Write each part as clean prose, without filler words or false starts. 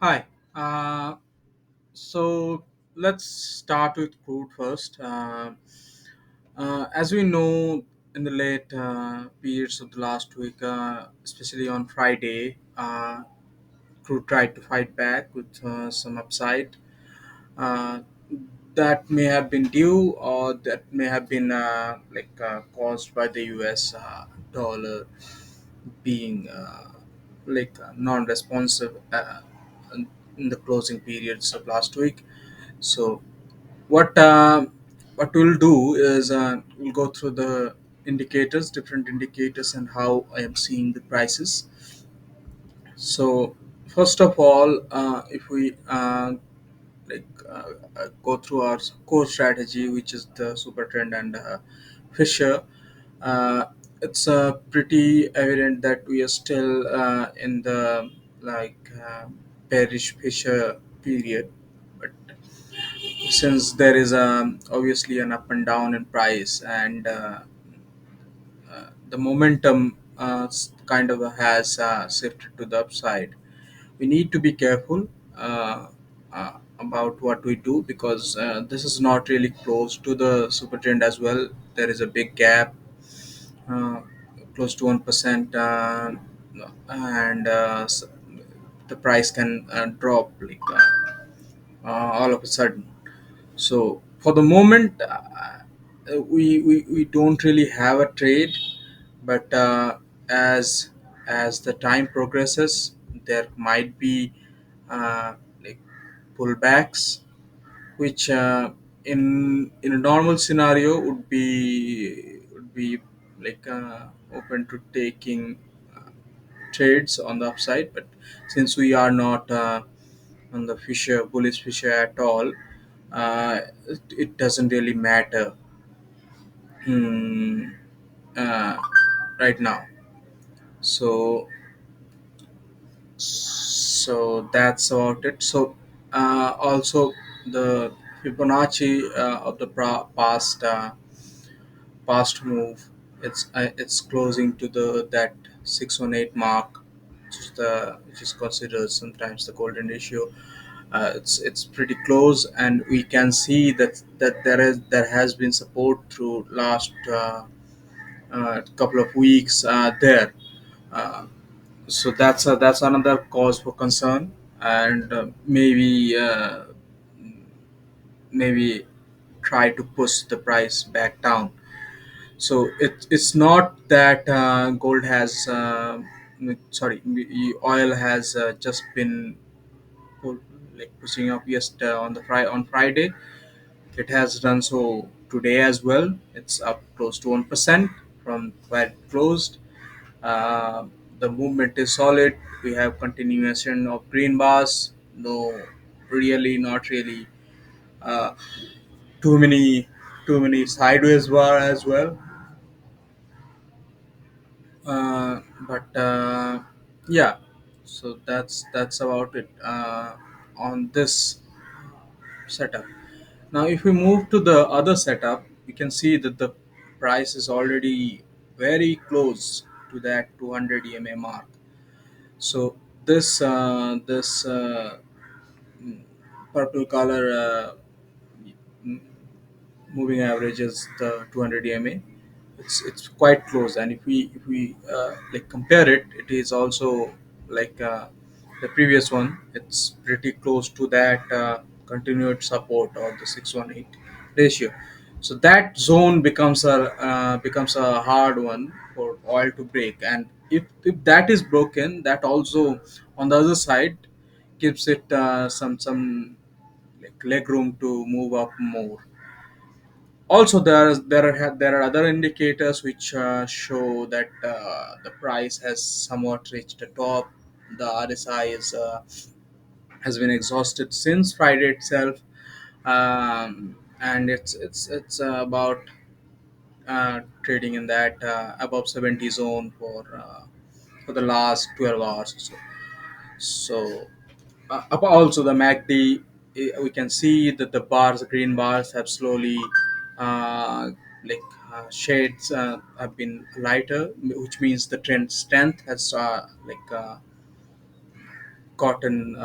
Hi. Uh, so let's start with crude first. As we know, in the late periods of the last week, especially on Friday, crude tried to fight back with some upside. Uh, that may have been due, or that may have been caused by the U.S. Dollar being non-responsive in the closing periods of last week. So what uh, what we'll do is we'll go through the indicators, different indicators, and how I am seeing the prices. So first of all, if we go through our core strategy, which is the super trend and Fisher, uh, it's pretty evident that we are still in the bearish Fisher period. But since there is obviously an up and down in price, and the momentum kind of has shifted to the upside, we need to be careful about what we do, because this is not really close to the super trend as well. There is a big gap, uh, close to 1%, and the price can drop all of a sudden. So for the moment, we don't really have a trade, but as the time progresses, there might be uh, like pullbacks, which in a normal scenario would be open to taking trades on the upside. But since we are not on the Fisher bullish Fisher at all, it doesn't really matter hmm, uh, right now. So that's about it. So also the Fibonacci of the past move, it's closing to the that 618 mark, which is considered sometimes the golden ratio. It's pretty close, and we can see that there has been support through last couple of weeks there. Uh, so that's another cause for concern, and maybe try to push the price back down. So it's not that gold has sorry oil has just been pull, pushing up on on Friday. It has done so today as well. It's up close to 1% from where it closed. uh, the movement is solid. We have continuation of green bars. No, really, not really. uh, too many sideways bar as well. But yeah, so that's about it on this setup. Now if we move to the other setup, we can see that the price is already very close to that 200 EMA mark. So this purple color m- moving average is the 200 EMA. It's quite close, and if we compare it, it is also like the previous one. It's pretty close to that continued support of the 618 ratio. So that zone becomes a hard one for oil to break, and if that is broken, that also on the other side gives it some leg room to move up more. Also, there are other indicators which show that the price has somewhat reached the top. The RSI has been exhausted since Friday itself, and it's about trading in that above 70 zone for the last 12 hours or so. So also the MACD, we can see that the bars, the green bars, have slowly uh, shades have been lighter, which means the trend strength has gotten.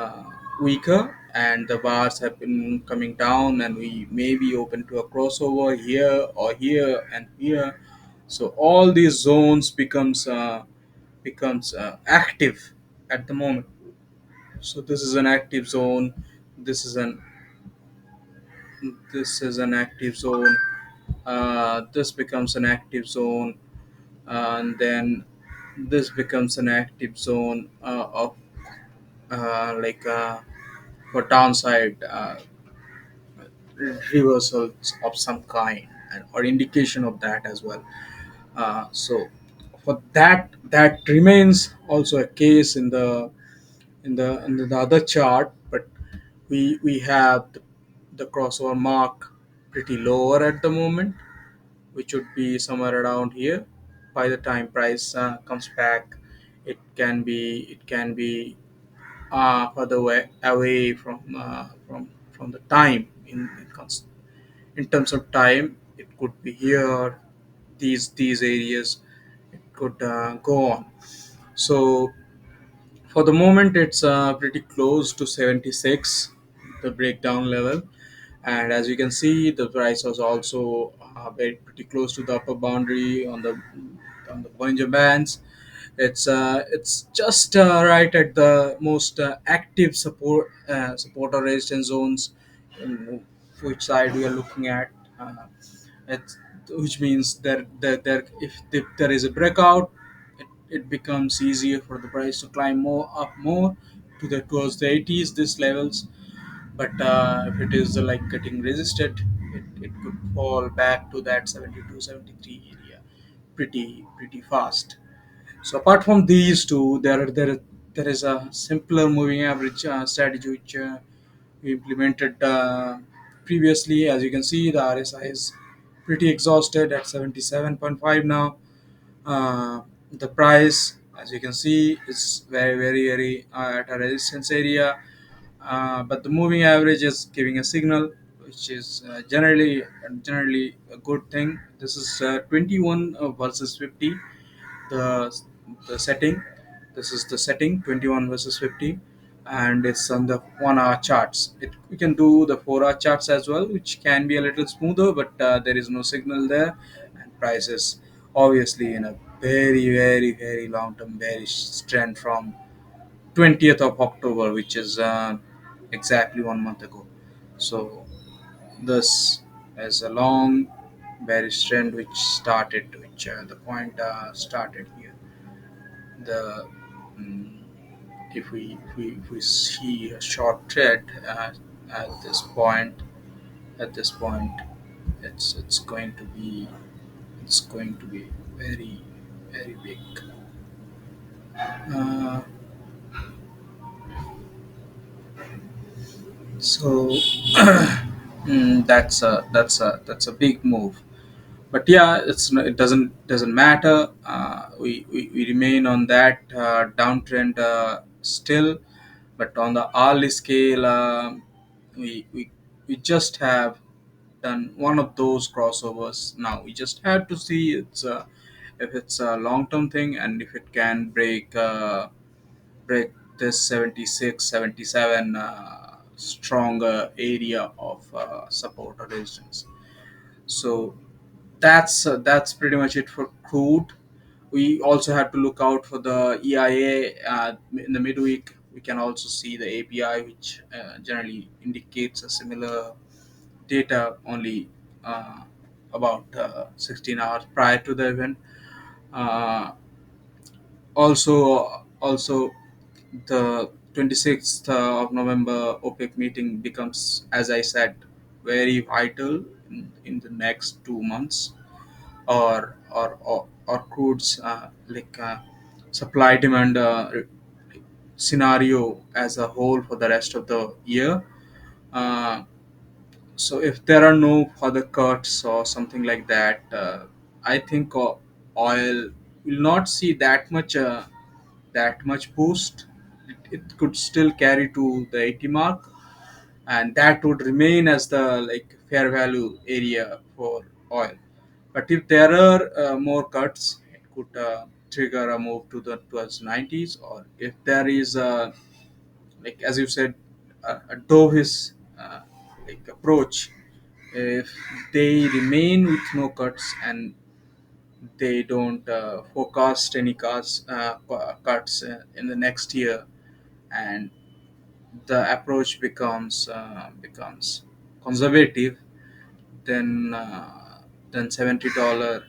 weaker, and the bars have been coming down, and we may be open to a crossover here or here and here. So all these zones becomes active at the moment. So this is an active zone. This is an this is an active zone. This becomes an active zone, and then this becomes an active zone of like for downside reversals of some kind, and or indication of that as well. So for that remains also a case in the other chart, but we have the crossover mark pretty lower at the moment, which would be somewhere around here. By the time price comes back, it can be further away from the time in terms of time. It could be here, these areas. It could go on. So for the moment, it's pretty close to 76, the breakdown level. And as you can see, the price was also very pretty close to the upper boundary on the Bollinger Bands. It's just right at the most active support or resistance zones, um, which side we are looking at. Uh, it's, which means if there is a breakout, it becomes easier for the price to climb more towards the 80s, these levels. But if it is like getting resisted, it could fall back to that 72, 73 area pretty fast. So apart from these two, there is a simpler moving average strategy which we implemented previously. As you can see, the RSI is pretty exhausted at 77.5 now. The price, as you can see, is very at a resistance area, but the moving average is giving a signal, which is generally a good thing. This is 21 versus 50, the the setting. This is the setting 21 versus 50, and it's on the 1 hour charts. We can do the 4 hour charts as well, which can be a little smoother, but there is no signal there, and prices obviously in a very long term bearish trend from 20th of October, which is exactly 1 month ago. So this is a long bearish trend which the point started here. The mm, if we see a short thread at this point, at this point, it's going to be very big. Uh, so that's a big move. But yeah, it doesn't matter. We remain on that downtrend still, but on the hourly scale, we, we we just have done one of those crossovers. Now we just have to see if it's a long term thing, and if it can break this 76, 77 stronger area of support or resistance. So that's pretty much it for crude. We also have to look out for the EIA in the midweek. We can also see the API, which generally indicates a similar data only uh, about 16 hours prior to the event. Uh, also, the 26th of November OPEC meeting becomes, as I said, very vital in the next 2 months, or crude's supply demand scenario as a whole for the rest of the year. Uh, so if there are no further cuts or something like that, I think oil will not see that much boost. It could still carry to the 80 mark, and that would remain as the like fair value area for oil. But if there are more cuts, it could trigger a move to the towards 90s. Or if there is like as you said, dovish like approach, if they remain with no cuts and they don't forecast any cuts in the next year, and the approach becomes conservative, then $70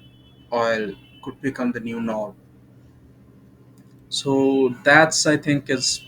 oil could become the new norm. So that's, I think, is